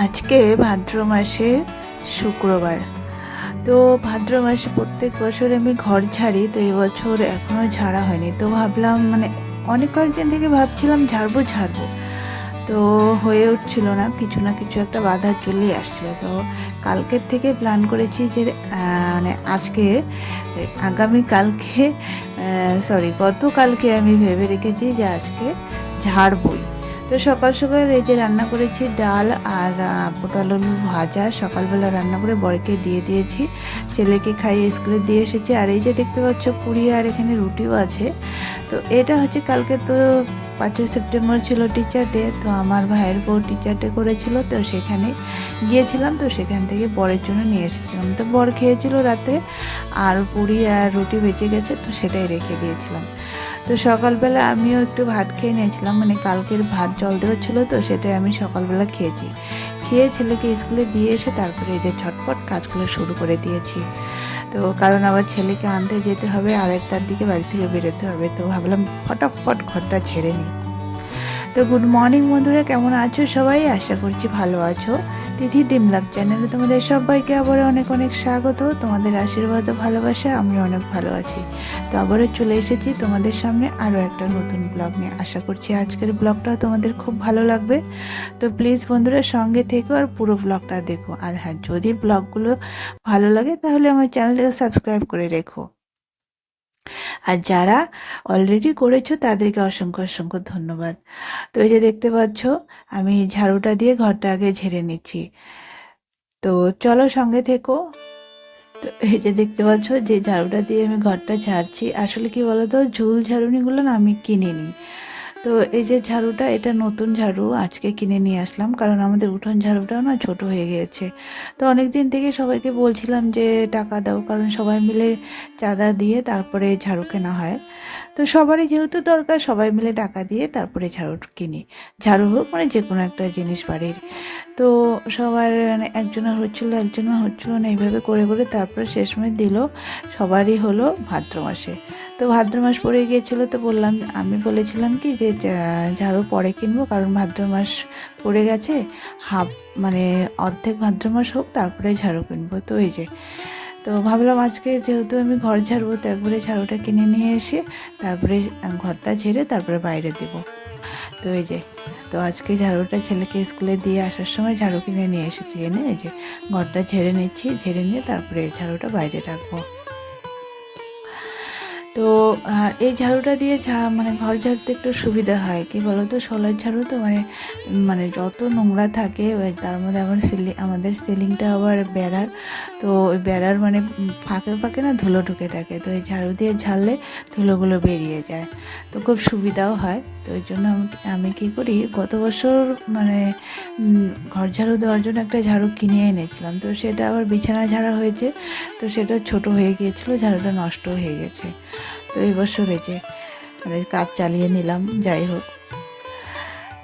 আজকে ভাদ্র মাসের শুক্রবার। তো ভাদ্র মাসে প্রত্যেক বছর আমি ঘর ঝাড়ি, তো এই বছর এখনও ঝাড়া হয়নি। তো ভাবলাম অনেক কয়েকদিন থেকে ভাবছিলাম ঝাড়বো, তো হয়ে উঠছিল না কিছু একটা বাধা চলেই আসছিলো। তো কালকের থেকে প্ল্যান করেছি যে আজকে গতকালকে আমি ভেবে রেখেছি যে আজকে ঝাড়বই। তো সকাল সকাল এই যে রান্না করেছি ডাল আর পটল আলু ভাজা, সকালবেলা রান্না করে বরকে দিয়ে দিয়েছি, ছেলেকে খাইয়ে স্কুলে দিয়ে এসেছি। আর এই যে দেখতে পাচ্ছ পুরি আর এখানে রুটিও আছে। তো এটা হচ্ছে কালকে তো 5ই সেপ্টেম্বর ছিল টিচার ডে, তো আমার ভাইয়ের বউ টিচার ডে করেছিল, তো সেখানে গিয়েছিলাম। তো সেখান থেকে বরের জন্য নিয়ে এসেছিলাম। তো বর খেয়েছিল রাত্রে, আর পুরি আর রুটি বেঁচে গেছে, তো সেটাই রেখে দিয়েছিলাম। তো সকালবেলা আমিও একটু ভাত খেয়ে নিয়েছিলাম, কালকের ভাত জল দেওয়া ছিল, তো সেটাই আমি সকালবেলা খেয়ে ছেলেকে স্কুলে দিয়ে এসে তারপরে এই যে ঝটপট কাজগুলো শুরু করে দিয়েছি। তো কারণ আবার ছেলেকে আনতে যেতে হবে, 1:30টার দিকে বাড়ি থেকে বেরোতে হবে। তো ভাবলাম ফটাফট ঘরটা ঝেড়ে নিই। তো গুড মর্নিং বন্ধুরা, কেমন আছো সবাই? আশা করছি ভালো আছো। তিথি ড্রিম লাভ চ্যানেলে তোমাদের সবাইকে আবার অনেক অনেক স্বাগত। তোমাদের আশীর্বাদ ও ভালোবাসা আমি অনেক ভালো আছি। তো আবারও চলে এসেছি তোমাদের সামনে আরও একটা নতুন ব্লগ নিয়ে। আশা করছি আজকের ব্লগটা তোমাদের খুব ভালো লাগবে। তো প্লিজ বন্ধুরা সঙ্গে থেকো আর পুরো ব্লগটা দেখো। আর হ্যাঁ, যদি ব্লগগুলো ভালো লাগে তাহলে আমার চ্যানেলটাকে সাবস্ক্রাইব করে রেখো। আর যারা অলরেডি করেছো তাদেরকে অসংখ্য অসংখ্য ধন্যবাদ। তো এই যে দেখতে পাচ্ছ আমি ঝাড়ুটা দিয়ে ঘরটা আগে ঝেড়ে নিচ্ছি। তো চলো সঙ্গে থেকো। তো এই যে দেখতে পাচ্ছ যে ঝাড়ুটা দিয়ে আমি ঘরটা ঝাড়ছি, আসলে কি বলতো, ঝুল ঝাড়ুনিগুলো না আমি কিনে নিই। তো এই যে ঝাড়ুটা, এটা নতুন ঝাড়ু আজকে কিনে নিয়ে আসলাম, কারণ আমাদের উঠোন ঝাড়ুটাও না ছোট হয়ে গিয়েছে। তো অনেক দিন থেকে সবাইকে বলছিলাম যে টাকা দাও, কারণ সবাই মিলে চাঁদা দিয়ে তারপরে ঝাড়ু কেনা হয়। তো সবারই যেহেতু দরকার, সবাই মিলে টাকা দিয়ে তারপরে ঝাড়ু কিনি। ঝাড়ু হোক যে কোনো একটা জিনিস বাড়ির। তো সবার একজনের হচ্ছিল না, এইভাবে করে করে তারপরে শেষমেশ দিল। সবারই হলো ভাদ্র মাসে। তো ভাদ্র মাস পড়ে গিয়েছিলো, তো আমি বলেছিলাম কি যে ঝাড়ু পরে কিনবো, কারণ ভাদ্র মাস পড়ে গেছে, হাফ অর্ধেক ভাদ্র মাস হোক তারপরে ঝাড়ু কিনবো। তো এই যে, তো ভাবলাম আজকে যেহেতু আমি ঘর ঝাড়বো, তো একবারে ঝাড়ুটা কিনে নিয়ে এসে তারপরে ঘরটা ঝেড়ে তারপরে বাইরে দেবো। তো এই যে, তো আজকে ঝাড়ুটা ছেলেকে স্কুলে দিয়ে আসার সময় ঝাড়ু কিনে নিয়ে এসেছি, এনে এই যে ঘরটা ঝেড়ে নিচ্ছি, ঝেড়ে নিয়ে তারপরে ঝাড়ুটা বাইরে রাখবো। তো এই ঝাড়ুটা দিয়ে ঘর ঝাড়তে একটু সুবিধা হয়, কি বলতো, শোলার ঝাড়ু তো যত নোংরা থাকে তার মধ্যে আবার আমাদের সিলিংটা আবার বেড়ার, তো ওই বেড়ার ফাঁকে ফাঁকে না ধুলো ঢুকে থাকে। তো এই ঝাড়ু দিয়ে ঝাড়লে ধুলোগুলো বেরিয়ে যায়, তো খুব সুবিধাও হয়। তো ওই জন্য আমি কী করি, গত বছর ঘর ঝাড়ু দেওয়ার জন্য একটা ঝাড়ু কিনে এনেছিলাম, তো সেটা আবার বিছানা ঝাড়া হয়েছে, তো সেটা ছোট হয়ে গিয়েছিলো, ঝাড়ুটা নষ্ট হয়ে গেছে। তো এই বছর এই যে কাজ চালিয়ে নিলাম, যাই হোক।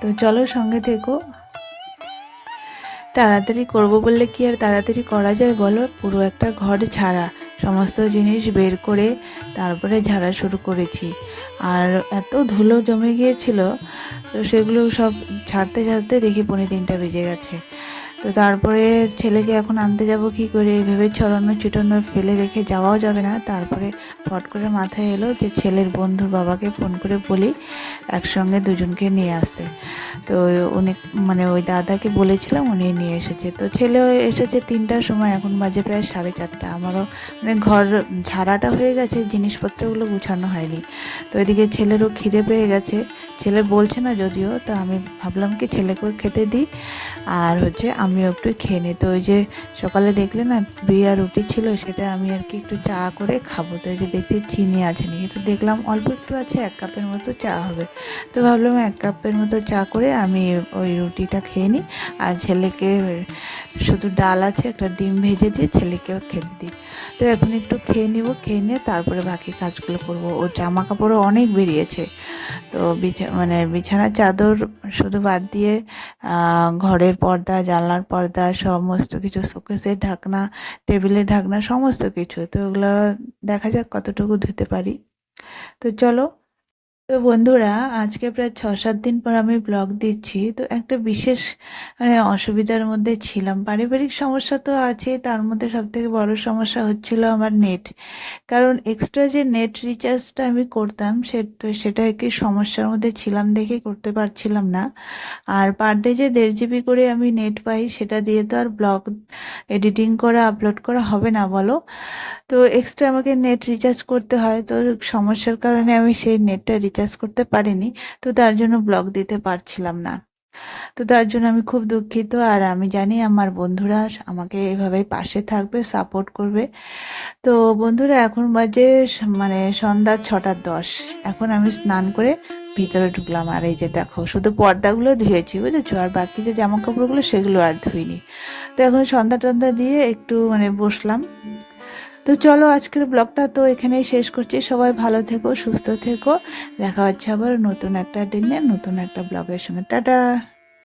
তো চলো সঙ্গে থেকো। তাড়াতাড়ি করবো বললে কি আর তাড়াতাড়ি করা যায় বলো? পুরো একটা ঘর ঝাড়া, সমস্ত জিনিস বের করে তারপরে ঝাড়া শুরু করেছি। আর এত ধুলো জমে গিয়েছিল, তো সেগুলো সব ঝাড়তে ঝাড়তে দেখি 2:45 বেজে গেছে। তো তারপরে ছেলেকে এখন আনতে যাব কি করে, ভেবে ছড়ানো ছিটানো ফেলে রেখে যাওয়াও যাবে না। তারপরে ফট করে মাথায় এলো যে ছেলের বন্ধুর বাবাকে ফোন করে বলি একসঙ্গে দুজনকে নিয়ে আসতে। তো উনি ওই দাদাকে বলেছিলাম, উনি নিয়ে এসেছে। তো ছেলে এসেছে 3টার সময়, এখন বাজে প্রায় 4:30। আমারও ঘর ঝাড়াটা হয়ে গেছে, জিনিসপত্রগুলো গুছানো হয়নি। তো এদিকে ছেলেরও খিদে পেয়ে গেছে, ছেলে বলছে না যদিও। তো আমি ভাবলাম কি ছেলেকেও খেতে দিই, আর আমিও একটু খেয়ে নিই। তো ওই যে সকালে দেখলে না বিয়া রুটি ছিল, সেটা আমি আর কি একটু চা করে খাবো। তো এই যে দেখছি চিনি আছে নাকি, তো দেখলাম অল্প একটু আছে, 1 কাপের মতো চা হবে। তো ভাবলাম 1 কাপের মতো চা করে আমি ওই রুটিটা খেয়ে নিই, আর ছেলেকে শুধু ডাল আছে, একটা ডিম ভেজে দিয়ে ছেলেকেও খেতে দিই। তো এখন একটু খেয়ে নিয়ে তারপরে বাকি কাজগুলো করব। ওর জামা কাপড়ও অনেক বেরিয়েছে। তো বিছানার চাদর শুধু বাদ দিয়ে ঘরের পর্দা, জানলার পর্দা, সমস্ত কিছু, শোকেসের ঢাকনা, টেবিলের ঢাকনা, সমস্ত কিছু। তো ওগুলো দেখা যাক কতটুকু ধুতে পারি। তো চলো। তো বন্ধুরা, আজকে প্রায় ৬-৭ দিন পর আমি ব্লগ দিচ্ছি। তো একটা বিশেষ অসুবিধার মধ্যে ছিলাম। পারিবারিক সমস্যা তো আছেই, তার মধ্যে সবথেকে বড় সমস্যা হচ্ছিল আমার নেট। কারণ এক্সট্রা যে নেট রিচার্জটা আমি করতাম সেটা একটি সমস্যার মধ্যে ছিলাম দেখে করতে পারছিলাম না। আর পার ডে যে ১.৫ জিবি করে আমি নেট পাই, সেটা দিয়ে তো আর ব্লগ এডিটিং করা, আপলোড করা হবে না বলো? তো এক্সট্রা আমাকে নেট রিচার্জ করতে হয়। তো সমস্যার কারণে আমি সেই নেটটা রিচার্জ করতে পারিনি। তো তার জন্য ব্লগ দিতে পারছিলাম না। তো তার জন্য আমি খুব দুঃখিত। আর আমি জানি আমার বন্ধুরা আমাকে এভাবেই পাশে থাকবে, সাপোর্ট করবে। তো বন্ধুরা, এখন বাজে সন্ধ্যা ৬:১০। এখন আমি স্নান করে ভিতরে ঢুকলাম। আর এই যে দেখো, শুধু পর্দাগুলো ধুয়েছি, বুঝেছো? আর বাকি যে জামা কাপড়গুলো সেগুলো আর ধুইনি। তো এখন সন্ধ্যা টন্ধ্যা দিয়ে একটু বসলাম। তো চলো, আজকের ব্লগটা তো এখানেই শেষ করছি। সবাই ভালো থেকো, সুস্থ থেকো। দেখা হচ্ছে আবার নতুন একটা দিনে নতুন একটা ব্লগের সঙ্গে। টাটা।